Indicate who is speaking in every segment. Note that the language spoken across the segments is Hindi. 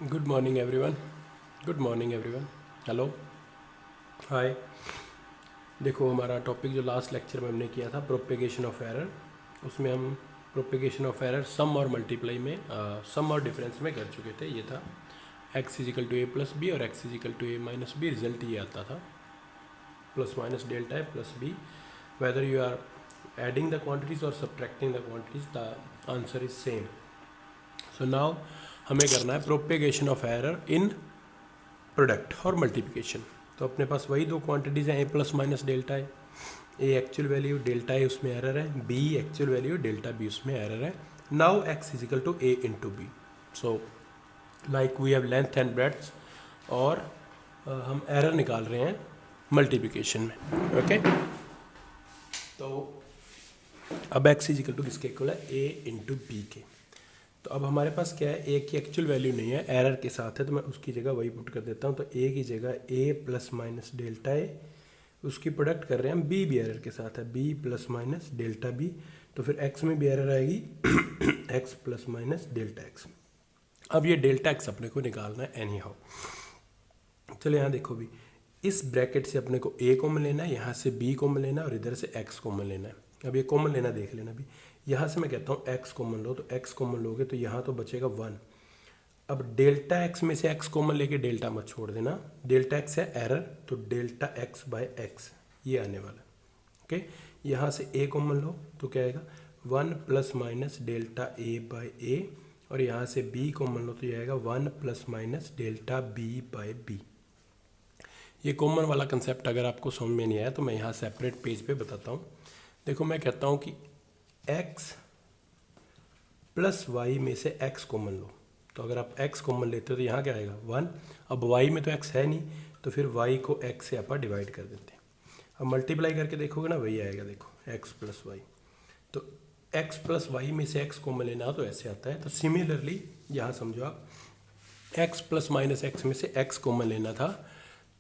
Speaker 1: Good morning everyone. Good morning everyone. Hello, hi. देखो, हमारा टॉपिक जो लास्ट लेक्चर में हमने किया था प्रोपेगेशन ऑफ एरर, उसमें हम प्रोपेगेशन ऑफ एरर सम और मल्टीप्लाई में सम और डिफरेंस में कर चुके थे। ये था X is equal to A plus B और X is equal to A minus B. Result ये आता था plus minus delta A plus B, whether you are adding the quantities और subtracting the quantities, the answer is same. So now हमें करना है propagation of error in product और मल्टीप्लिकेशन। तो अपने पास वही दो क्वांटिटीज़ हैं, ए प्लस माइनस डेल्टा है। A actual value, delta a उसमें एरर है। B actual value, delta b उसमें एरर है। Now x is equal to a into b. So like we have length and breadth, और हम एरर निकाल रहे हैं मल्टीप्लिकेशन में। ओके, तो अब एक्स इजिकल टू किसके इक्वल है? ए इंटू बी के। तो अब हमारे पास क्या है, ए की एक्चुअल वैल्यू नहीं है, एरर के साथ है, तो मैं उसकी जगह वही पुट कर देता हूँ। तो ए की जगह ए प्लस माइनस डेल्टा ए, उसकी प्रोडक्ट कर रहे हैं हम। बी भी एरर के साथ है, b plus minus delta b. तो फिर एक्स में भी एरर आएगी x plus minus delta x. अब ये डेल्टा एक्स अपने को निकालना है एनी हाउ। चलो यहाँ देखो भी, इस ब्रैकेट से अपने को ए कॉमन लेना है, यहाँ से बी कॉमन लेना है और इधर से एक्स कॉमन लेना है। अब ये कॉमन लेना देख लेना भी, यहाँ से मैं कहता हूँ एक्स कॉमन लो, तो एक्स कॉमन लोगे तो यहाँ तो बचेगा 1। अब डेल्टा एक्स में से एक्स कॉमन लेके डेल्टा मत छोड़ देना, डेल्टा एक्स है एरर, तो डेल्टा एक्स बाय एक्स ये आने वाला है। ओके, यहाँ से ए कॉमन लो तो क्या आएगा? 1 plus minus delta A by ए, और यहाँ से बी कॉमन लो तो ये आएगा 1 plus minus delta B by b. ये कॉमन वाला कंसेप्ट अगर आपको समझ में नहीं आया तो मैं यहाँ सेपरेट पेज पे बताता हूँ। देखो, मैं कहता हूँ कि x प्लस वाई में से x कॉमन लो, तो अगर आप x कॉमन लेते हो तो यहाँ क्या आएगा? 1। अब y में तो x है नहीं, तो फिर y को x से आप डिवाइड कर देते हैं। अब मल्टीप्लाई करके देखोगे ना, वही आएगा। देखो, x प्लस वाई, तो x प्लस वाई में से x कॉमन लेना हो तो ऐसे आता है। तो सिमिलरली यहाँ समझो आप, x प्लस माइनस एक्स में से x कॉमन लेना था,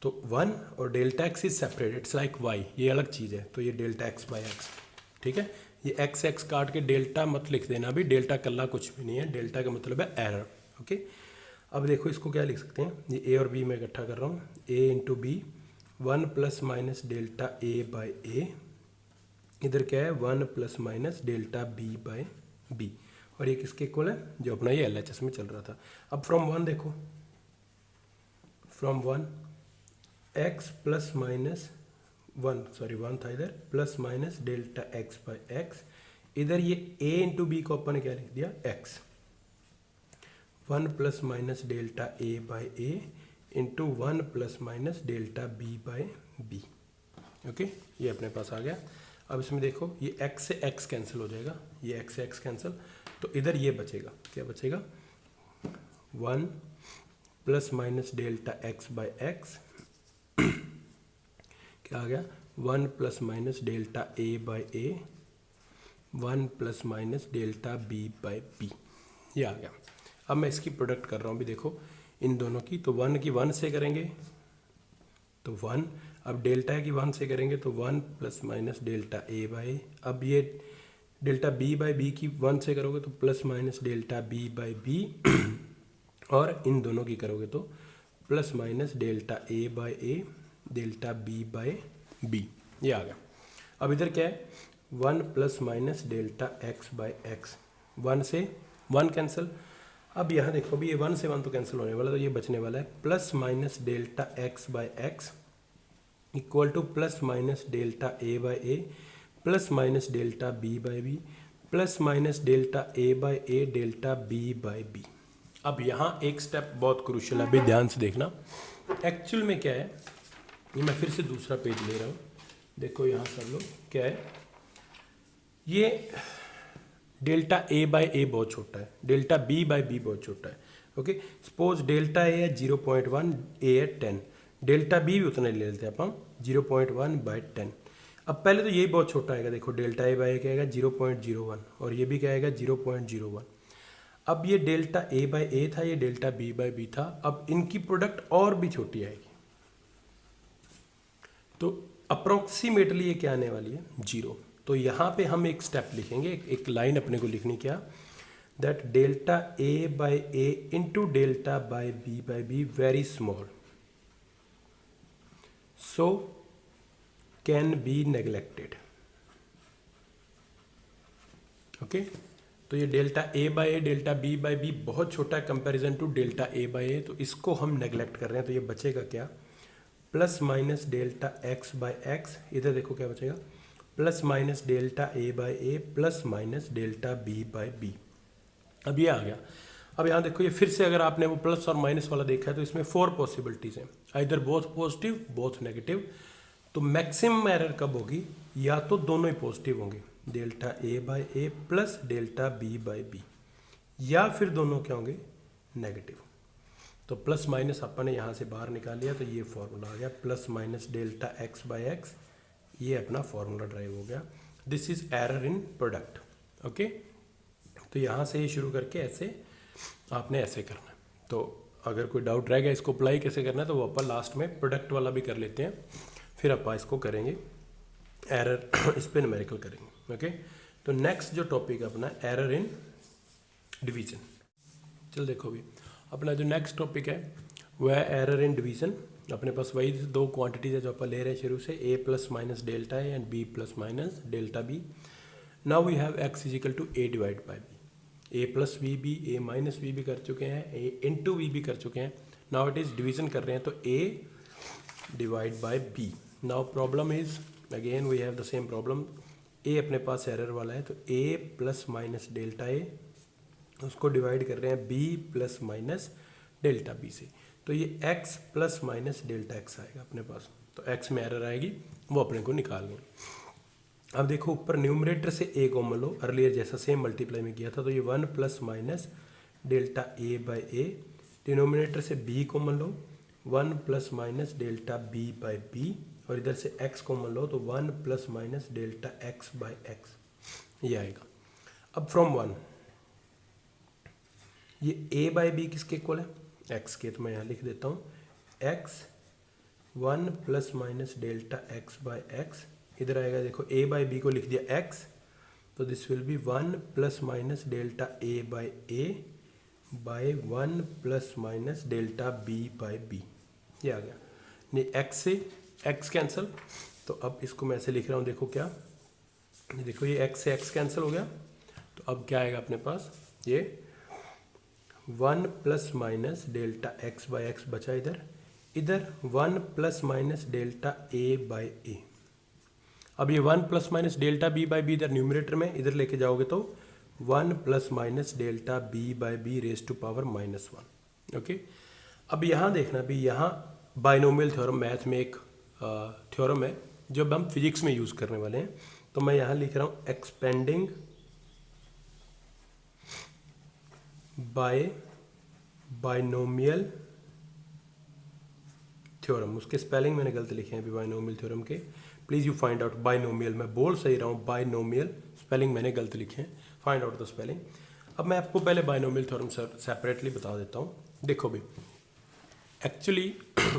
Speaker 1: तो 1, और delta x is separate, it's like y, ये अलग चीज़ है। तो ये डेल्टा एक्स बाय एक्स, ठीक है। ये एक्स एक्स काट के डेल्टा मत लिख देना भी, डेल्टा कल्ला कुछ भी नहीं है, डेल्टा का मतलब है एरर। ओके, अब देखो इसको क्या लिख सकते हैं, ये ए और बी में इकट्ठा कर रहा हूँ, A into B, 1 plus minus delta A by A, इधर क्या है? 1 plus minus delta B by B, और ये किसके इक्वल है? जो अपना ये LHS में चल रहा था। अब फ्रॉम 1 देखो, फ्रॉम 1 एक्स प्लस माइनस 1 था इधर, plus minus delta x by x, इधर ये a इंटू बी को अपन ने क्या लिख दिया? x। 1 plus minus delta a by a into 1 plus minus delta b by b. Okay, ये अपने पास आ गया। अब इसमें देखो, ये x से x कैंसिल हो जाएगा, ये x से x कैंसिल, तो इधर ये बचेगा, क्या बचेगा? 1 plus minus delta x by x, क्या आ गया? 1 plus minus delta A by a, 1 plus minus delta B by b, ये आ गया। अब मैं इसकी प्रोडक्ट कर रहा हूँ भी, देखो इन दोनों की, तो 1 की 1 से करेंगे तो 1, अब डेल्टा की 1 से करेंगे तो 1 प्लस माइनस डेल्टा ए बाय, अब ये डेल्टा बी बाय बी की 1 से करोगे तो plus minus delta B by B, और इन दोनों की करोगे तो plus minus delta A by A, delta B by b, ये आ गया। अब इधर क्या है? 1 plus minus delta x by x, 1 से 1 कैंसिल। अब यहाँ देखो भी, ये 1 से 1 तो कैंसिल होने वाला, तो ये बचने वाला है plus minus delta x by X equal to plus minus delta A by A plus minus delta B by B plus minus delta A by A delta B by B. अब यहाँ एक स्टेप बहुत क्रूशियल है, अभी ध्यान से देखना। एक्चुअल में क्या है, ये मैं फिर से दूसरा पेज ले रहा हूँ, देखो यहाँ सब लोग क्या है, ये डेल्टा ए बाय ए बहुत छोटा है, डेल्टा बी बाय बी बहुत छोटा है। ओके, सपोज डेल्टा ए है 0.1, ए है 10, डेल्टा बी भी उतना ही ले लेते हैं अपन 0.1 बाय 10। अब पहले तो यही बहुत छोटा आएगा, देखो डेल्टा ए बाय क्या आएगा? 0.01, और ये भी क्या आएगा? 0.01। अब ये डेल्टा ए बाय ए था, ये डेल्टा बी बाय बी था, अब इनकी प्रोडक्ट और भी छोटी आएगी, तो अप्रोक्सीमेटली ये क्या आने वाली है? 0। तो यहाँ पे हम एक स्टेप लिखेंगे, एक लाइन अपने को लिखनी क्या, that delta A by A into delta by B very small, so can be neglected. Okay, तो ये delta A by A delta B by B बहुत छोटा है comparison to delta A by A, तो इसको हम नेग्लेक्ट कर रहे हैं। तो ये बचेगा क्या, plus minus delta x by x, इधर देखो क्या बचेगा, plus minus delta A by A plus minus delta B by b. अब ये आ गया। अब यहाँ देखो, ये फिर से अगर आपने वो प्लस और माइनस वाला देखा है तो इसमें 4 पॉसिबिलिटीज़ हैं, either both positive both negative. तो मैक्सिमम एरर कब होगी, या तो दोनों ही पॉजिटिव होंगे, delta A by A plus delta B by b, या फिर दोनों क्या होंगे, नेगेटिव। तो प्लस माइनस अपन ने यहाँ से बाहर निकाल लिया, तो ये फॉर्मूला आ गया, plus minus delta x by X, ये अपना फॉर्मूला ड्राइव हो गया। This is error in product. Okay, तो यहाँ से ही शुरू करके ऐसे आपने ऐसे करना है। तो अगर कोई डाउट रहेगा इसको अप्लाई कैसे करना है, तो वो अपन लास्ट में प्रोडक्ट वाला भी कर लेते हैं, फिर अपन इसको करेंगे एरर इस पर न्यूमेरिकल करेंगे। ओके, तो नेक्स्ट जो टॉपिक है अपना एरर इन डिवीजन। चल देखो भी, अपना जो नेक्स्ट टॉपिक है वह है एरर इन डिवीजन। अपने पास वही 2 क्वांटिटीज है जो अपन ले रहे हैं शुरू से, A plus minus delta A and B plus minus delta B. Now we have X is equal to A divide by B, A plus B भी, ए माइनस वी भी कर चुके हैं, ए इंटू वी भी कर चुके हैं। नाउ इट इज़ डिवीजन कर रहे हैं, तो A divide by B. Now problem is again we have the same problem, A अपने पास एरर वाला है, तो A plus minus delta A उसको डिवाइड कर रहे हैं B plus minus delta B से, तो ये x plus minus delta X आएगा अपने पास। तो x में एरर आएगी, वो अपने को निकालनी है। अब देखो ऊपर न्यूमरेटर से a कॉमन लो, अर्लियर जैसा सेम मल्टीप्लाई में किया था, तो ये 1 plus minus delta a by A, denominator से b common low, 1 plus minus delta b by b, और इधर से x कॉमन लो तो 1 plus minus delta x by X, ये आएगा। अब फ्रॉम 1 ये a बाई बी किसके इक्वल है, x के, तो मैं यहाँ लिख देता हूँ x 1 plus minus delta x by x, इधर आएगा देखो a बाई बी को लिख दिया x, तो this will be 1 plus minus delta a by a by 1 plus minus delta b by B, ये आ गया। नहीं x से x कैंसिल, तो अब इसको मैं ऐसे लिख रहा हूँ, देखो क्या, देखो ये x से x कैंसिल हो गया, तो अब क्या आएगा अपने पास, ये 1 plus minus delta x by X बचा इधर, इधर 1 plus minus delta A by A. अब ये 1 plus minus delta B by B इधर न्यूमरेटर में, इधर लेके जाओगे तो 1 plus minus delta B by B raise to power -1। Okay, अब यहाँ देखना भी, यहाँ बाइनोमियल थ्योरम मैथ में एक थ्योरम है जो हम फिजिक्स में यूज़ करने वाले हैं, तो मैं यहाँ लिख रहा हूँ एक्सपेंडिंग बाय बाइनोमियल थ्योरम। उसके स्पेलिंग मैंने गलत लिखे हैं अभी बाइनोमियल थ्योरम के, please you find out binomial, मैं बोल सही रहा हूँ बाइनोमियल, स्पेलिंग मैंने गलत लिखे हैं, फाइंड आउट द स्पेलिंग। अब मैं आपको पहले बाइनोमियल थ्योरम सेपरेटली बता देता हूँ। देखो भी एक्चुअली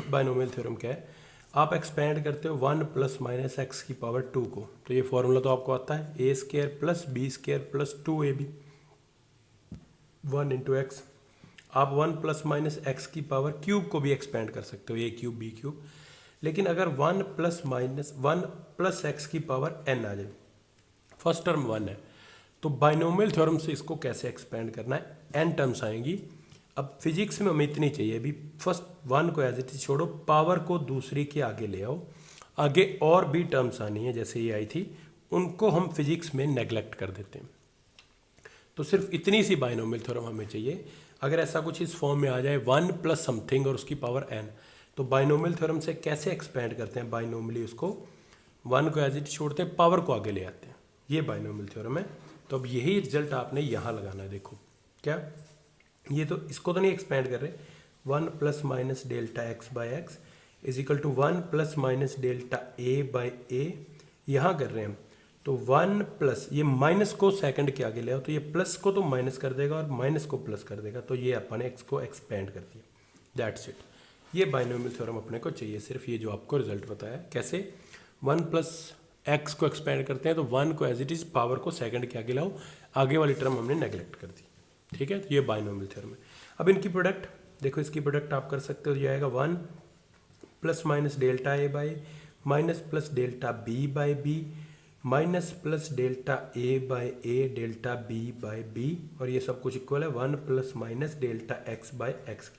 Speaker 1: बाइनोमियल थ्योरम क्या है, आप एक्सपेंड करते हो 1 प्लस माइनस एक्स की पावर 2 को, तो ये फॉर्मूला तो आपको आता है, A square plus B square plus 2ab 1 into X. आप 1 प्लस माइनस एक्स की पावर क्यूब को भी एक्सपेंड कर सकते हो, ए क्यूब बी क्यूब, लेकिन अगर 1 प्लस माइनस 1 प्लस एक्स की पावर n आ जाए, फर्स्ट टर्म 1 है, तो बाइनोमियल थ्योरम से इसको कैसे एक्सपेंड करना है, n टर्म्स आएंगी। अब फिजिक्स में हमें इतनी चाहिए, अभी फर्स्ट 1 को एज इट इज छोड़ो, पावर को दूसरी के आगे ले आओ, आगे और भी टर्म्स आनी है जैसे ये आई थी, उनको हम फिजिक्स में नेग्लेक्ट कर देते हैं। तो सिर्फ इतनी सी बाइनोमियल थ्योरम हमें चाहिए। अगर ऐसा कुछ इस फॉर्म में आ जाए 1 प्लस समथिंग और उसकी पावर n, तो बाइनोमियल थ्योरम से कैसे एक्सपेंड करते हैं बाइनोमियली, उसको 1 को एज इट छोड़ते हैं, पावर को आगे ले आते हैं, ये बाइनोमियल थ्योरम है। तो अब यही रिजल्ट आपने यहाँ लगाना है। देखो क्या, ये तो इसको तो नहीं एक्सपेंड कर रहे, 1 plus minus delta x by X is equal to 1 plus minus delta A by A, यहाँ कर रहे हैं हम, तो 1 प्लस ये माइनस को सेकंड के आगे ले आओ, तो ये प्लस को तो माइनस कर देगा और माइनस को प्लस कर देगा, तो ये अपन एक्स को एक्सपेंड कर दिया, दैट्स इट। ये बाइनोमियल थ्योरम अपने को चाहिए, सिर्फ ये जो आपको रिजल्ट बताया कैसे 1 प्लस एक्स को एक्सपेंड करते हैं, तो 1 को एज इट इज पावर को सेकंड के आगे लाओ, आगे वाली टर्म हमने नेग्लेक्ट कर दी। ठीक है, तो ये बाइनोमियल थ्योरम है। अब इनकी प्रोडक्ट देखो, इसकी प्रोडक्ट आप कर सकते हो, ये आएगा 1 plus minus delta A by minus plus delta B by B minus plus delta A by A delta B by B, और ये सब कुछ इक्वल है 1 plus minus delta x by X.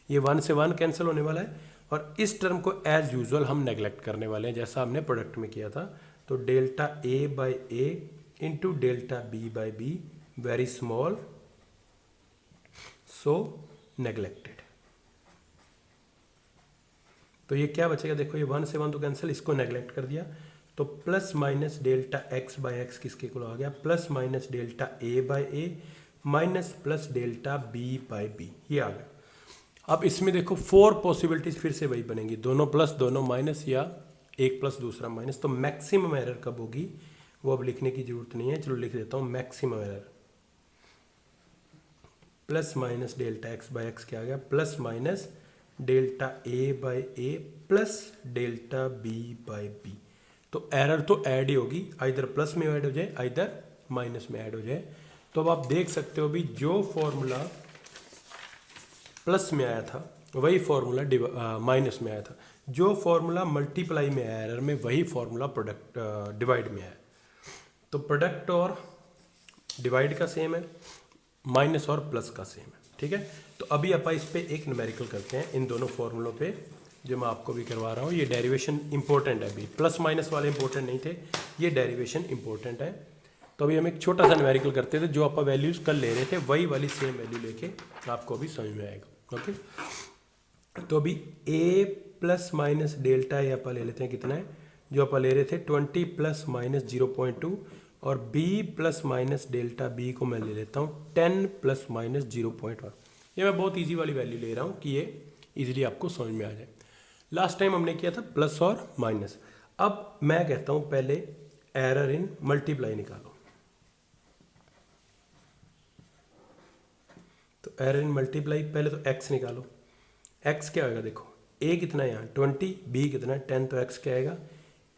Speaker 1: ये 1 से 1 कैंसिल होने वाला है, और इस टर्म को एज यूजुअल हम नेग्लेक्ट करने वाले हैं जैसा हमने प्रोडक्ट में किया था। तो delta A by A into delta B by B, very small, so neglected. तो ये क्या बचेगा, देखो ये 1 से 1 तो कैंसिल, इसको नेग्लेक्ट कर दिया, तो plus minus delta x by X किसके इक्वल आ गया, plus minus delta A by A minus plus delta B by B, ये आ गया। अब इसमें देखो 4 पॉसिबिलिटीज फिर से वही बनेंगी, दोनों प्लस दोनों माइनस या एक प्लस दूसरा माइनस। तो मैक्सिमम एरर कब होगी वो अब लिखने की जरूरत नहीं है, चलो लिख देता हूँ maximum error plus minus delta x by X क्या आ गया, plus minus delta A by A plus delta B by B. तो एरर तो ऐड ही होगी, आइदर प्लस में ऐड हो जाए आइदर माइनस में ऐड हो जाए। तो अब आप देख सकते हो भी जो फॉर्मूला प्लस में आया था वही फॉर्मूला माइनस में आया था, जो फॉर्मूला मल्टीप्लाई में आया एरर में वही फॉर्मूला प्रोडक्ट डिवाइड में आया। तो प्रोडक्ट और डिवाइड का सेम है, माइनस और प्लस का सेम है, ठीक है। तो अभी आप इस पे एक न्यूमेरिकल करते हैं इन दोनों फॉर्मूलों पे, जो मैं आपको भी करवा रहा हूँ। ये डेरिवेशन इंपॉर्टेंट है, अभी प्लस माइनस वाले इंपॉर्टेंट नहीं थे, ये डेरिवेशन इंपॉर्टेंट है। तो अभी हम एक छोटा सा न्यूमेरिकल करते थे, जो आप वैल्यूज कल ले रहे थे वही वाली सेम वैल्यू लेके आपको अभी समझ में आएगा। ओके, तो अभी a प्लस माइनस डेल्टा ए आप ले लेते हैं, कितना है जो आप ले रहे थे 20 प्लस माइनस 0.2, और b plus minus delta b को मैं ले लेता हूँ 10 प्लस माइनस 0.1। ये मैं बहुत इजी वाली वैल्यू ले रहा हूँ कि ये इजीली आपको समझ में आ जाए। लास्ट टाइम हमने किया था प्लस और माइनस। अब मैं कहता हूँ पहले एरर इन मल्टीप्लाई निकालो। तो एरर इन मल्टीप्लाई, पहले तो x निकालो। x क्या आएगा, देखो a कितना है यहाँ 20, b कितना है 10, तो x क्या आएगा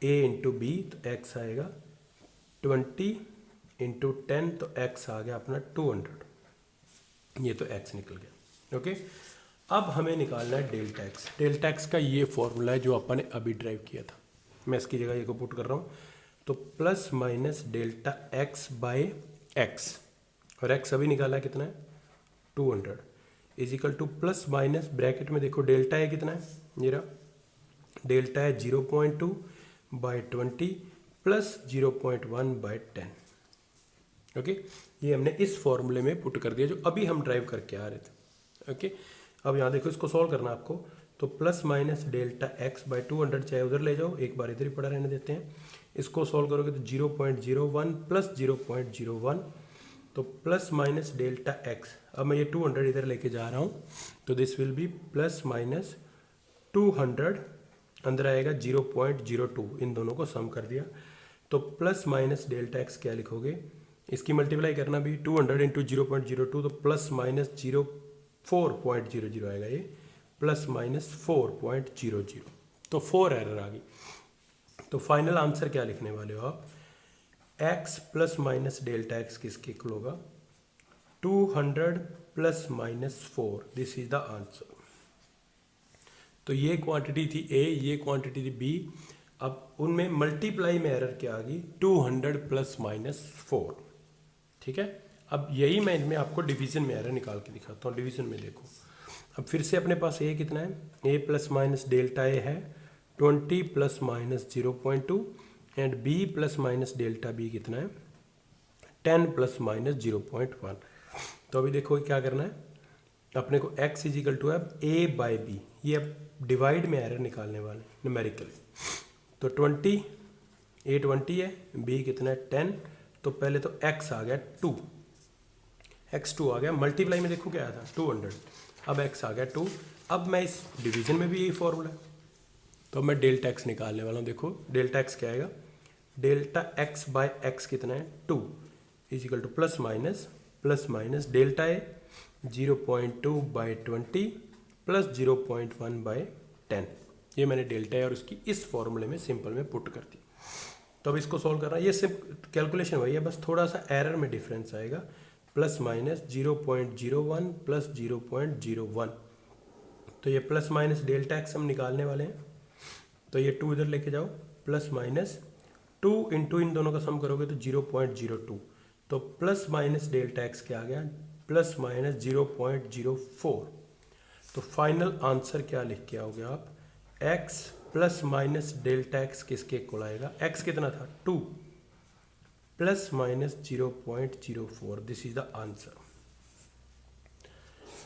Speaker 1: a इंटू बी, तो x आएगा 20 इंटू 10, तो x आ गया अपना 200। ये तो x निकल गया। ओके, अब हमें निकालना है डेल्टा एक्स। डेल्टा एक्स का ये फॉर्मूला है जो अपन ने अभी ड्राइव किया था, मैं इसकी जगह ये को पुट कर रहा हूँ। तो plus minus delta x by X, और x अभी निकाला है कितना है 200, is equal to plus minus bracket में देखो डेल्टा है कितना है, ये रहा डेल्टा है 0.2 बाई 20 प्लस 0.1 बाई 10। ओके, ये हमने इस फॉर्मूले में पुट कर दिया जो अभी हम ड्राइव करके आ रहे थे। ओके, अब यहाँ देखो इसको सॉल्व करना आपको। तो plus minus delta x by 200 चाहे उधर ले जाओ, एक बार इधर ही पड़ा रहने देते हैं। इसको सॉल्व करोगे तो 0.01 प्लस 0.01, तो प्लस माइनस डेल्टा एक्स, अब मैं ये 200 इधर लेके जा रहा हूँ, तो this will B plus minus 200, अंदर आएगा 0.02, इन दोनों को सम कर दिया। तो प्लस माइनस डेल्टा एक्स क्या लिखोगे, इसकी मल्टीप्लाई करना भी 200 इंटू 0.02, तो प्लस माइनस 4.00 आएगा, ये प्लस माइनस 4.00, तो 4 एरर आ गई। तो फाइनल आंसर क्या लिखने वाले हो आप, x plus minus delta x किसके इक्वल होगा 200 plus minus 4, this is the answer. तो ये क्वांटिटी थी a, ये क्वांटिटी थी b। अब उनमें मल्टीप्लाई में एरर क्या आ गई 200 प्लस माइनस 4, ठीक है। अब यही मैं इनमें आपको डिवीजन में एरर निकाल के दिखाता हूँ। डिवीजन में देखो, अब फिर से अपने पास a कितना है, a plus minus delta a है 20 plus minus 0.2, and b plus minus delta b कितना है 10 प्लस माइनस 0.1। तो अभी देखो क्या करना है, अपने को x इज इक्वल टू अब a बाई बी, ये अब डिवाइड में एरर निकालने वाले न्यूमेरिकल। तो 20, a 20 है, b कितना है 10, तो पहले तो x आ गया 2, x2 आ गया, मल्टीप्लाई में देखो क्या आया था 200, अब x आ गया 2। अब मैं इस डिवीजन में भी यही फॉर्मूला है, तो मैं डेल्टा एक्स निकालने वाला हूँ। देखो डेल्टा एक्स क्या आएगा, डेल्टा एक्स बाय एक्स कितना है 2, is equal to plus minus delta A 0.2 by 20 plus 0.1 by 10, ये मैंने डेल्टा ए और उसकी इस फॉर्मूले में सिंपल में पुट कर दी। तो अब इसको सॉल्व करना, ये सिर्फ कैलकुलेशन वही है, बस थोड़ा सा एरर में डिफरेंस आएगा। प्लस माइनस 0.01 प्लस 0.01, तो ये प्लस माइनस डेल्टा एक्स हम निकालने वाले हैं। तो ये 2 इधर लेके जाओ, प्लस माइनस 2 इंटू इन दोनों का सम करोगे तो 0.02, तो प्लस माइनस डेल्टा एक्स क्या आ गया, प्लस माइनस 0.04। तो फाइनल आंसर क्या लिख के आओगे आप, x plus minus delta x किसके इक्वल आएगा, x कितना था 2 plus minus 0.04, this is the answer.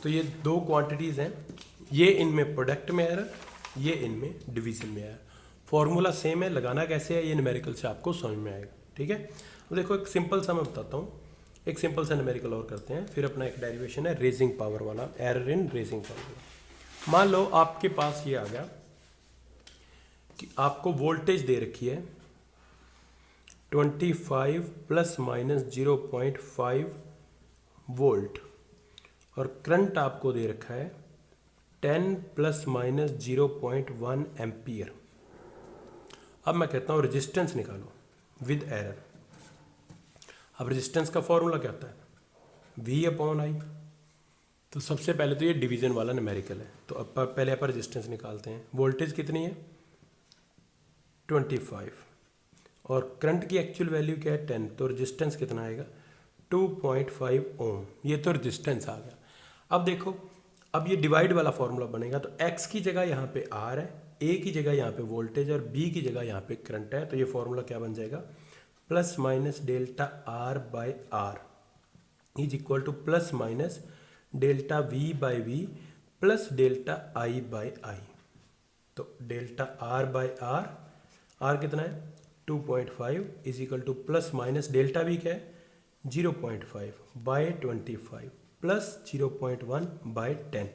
Speaker 1: तो ये दो क्वांटिटीज हैं, ये इनमें प्रोडक्ट में एरर, ये इनमें डिवीजन में एरर। फॉर्मूला सेम है, लगाना कैसे है ये न्यूमेरिकल से आपको समझ में आएगा, ठीक है। तो देखो एक सिंपल सा मैं बताता हूँ, एक सिंपल सा न्यूमेरिकल और करते हैं, फिर अपना एक डेरिवेशन है रेजिंग पावर वाला, एरर इन रेजिंग पावर। मान लो आपके पास ये आ गया कि आपको वोल्टेज दे रखी है 25 प्लस माइनस 0.5 वोल्ट, और करंट आपको दे रखा है 10 प्लस माइनस 0.1 एम्पियर। अब मैं कहता हूँ रेजिस्टेंस निकालो विद एरर। अब रेजिस्टेंस का फॉर्मूला क्या होता है, V/I। तो सबसे पहले तो ये डिवीजन वाला न्यूमेरिकल है, तो अब पहले आप रेजिस्टेंस निकालते हैं। वोल्टेज कितनी है 25 और करंट की एक्चुअल वैल्यू क्या है 10, तो रेजिस्टेंस कितना आएगा 2.5 ओम। ये तो रेजिस्टेंस आ गया। अब देखो, अब ये डिवाइड वाला फॉर्मूला बनेगा, तो x की जगह यहाँ पे R है, A की जगह यहाँ पे वोल्टेज और B की जगह यहाँ पे करंट है, तो ये फॉर्मूला क्या बन जाएगा, plus minus delta R by R is equal to plus minus delta V by V plus delta I by I। तो delta R by R, R कितना है 2.5 is equal to plus minus delta V क्या है 0.5 बाई 25 प्लस 0.1 बाई 10।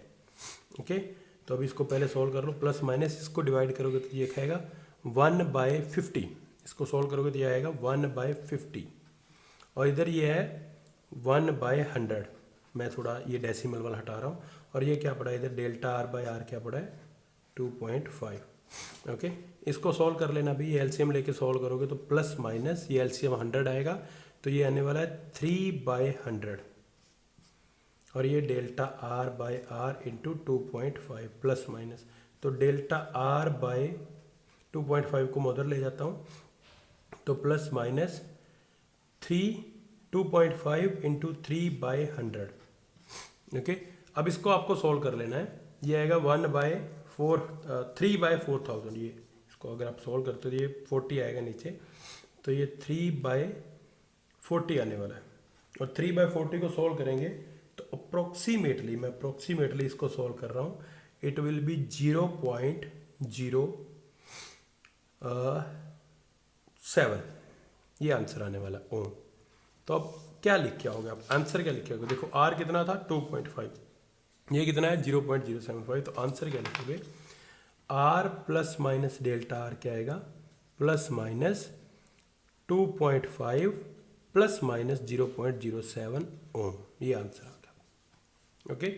Speaker 1: ओके, तो अब इसको पहले सॉल्व कर लो, प्लस माइनस इसको डिवाइड करोगे तो ये खाएगा 1/50, इसको सॉल्व करोगे तो ये आएगा 1/50, और इधर ये है 1/100। मैं थोड़ा ये डेसिमल वाला हटा रहा हूँ, और ये क्या पड़ा है इधर डेल्टा R बाई आर क्या पड़ा है 2.5। ओके, इसको सॉल्व कर लेना भी, ये एलसीएम लेके सॉल्व करोगे तो प्लस माइनस ये एलसीएम 100 आएगा, तो ये आने वाला है 3/100, और ये delta R by R into 2.5 plus minus, तो डेल्टा R बाई 2.5 को मैं उधर ले जाता हूँ, तो प्लस माइनस 2.5 इंटू 3/100। ओके, अब इसको आपको सॉल्व कर लेना है, ये आएगा 3/4000। ये इसको अगर आप सॉल्व करते हो तो ये 40 आएगा नीचे, तो ये 3/40 आने वाला है, और 3/40 को सॉल्व करेंगे तो अप्रोक्सीमेटली, मैं अप्रोक्सीमेटली इसको सॉल्व कर रहा हूँ, इट विल बी 0.07, ये आंसर आने वाला ओम। तो अब क्या लिख के आओगे आप, आंसर क्या लिख के आओगे, देखो R कितना था 2.5, ये कितना है 0.075, तो आंसर क्या लिखोगे, R plus minus delta R क्या आएगा प्लस माइनस 2.5 प्लस माइनस 0.07 ओम, ये आंसर आ गया। ओके,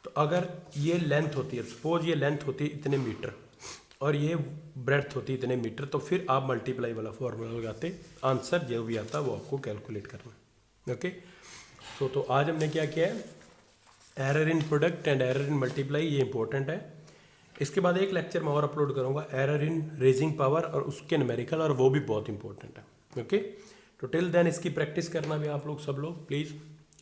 Speaker 1: तो अगर ये लेंथ होती है, सपोज ये लेंथ होती है इतने मीटर और ये ब्रेड्थ होती है इतने मीटर, तो फिर आप मल्टीप्लाई वाला फॉर्मूला लगाते, आंसर जो भी आता वो आपको कैलकुलेट करना। ओके, तो आज हमने क्या किया है, error in product and error in multiply, ये इंपॉर्टेंट है। इसके बाद एक लेक्चर मैं और अपलोड करूँगा एरर इन रेजिंग पावर और उसके न्यूमेरिकल, और वो भी बहुत इंपॉर्टेंट है। ओके, तो टिल देन इसकी प्रैक्टिस करना भी आप लोग सब लोग प्लीज़,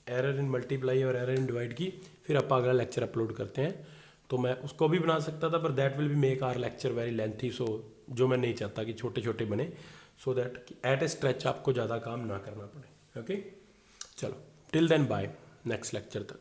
Speaker 1: एरर इन मल्टीप्लाई और एरर इन डिवाइड की, फिर आप अगला लेक्चर अपलोड करते हैं। तो मैं उसको भी बना सकता था, पर that will be make our lecture very lengthy, so जो मैं नहीं चाहता कि छोटे छोटे बने, so that at a stretch आपको ज़्यादा काम ना करना पड़े। ओके, चलो till then bye, next lecture तक।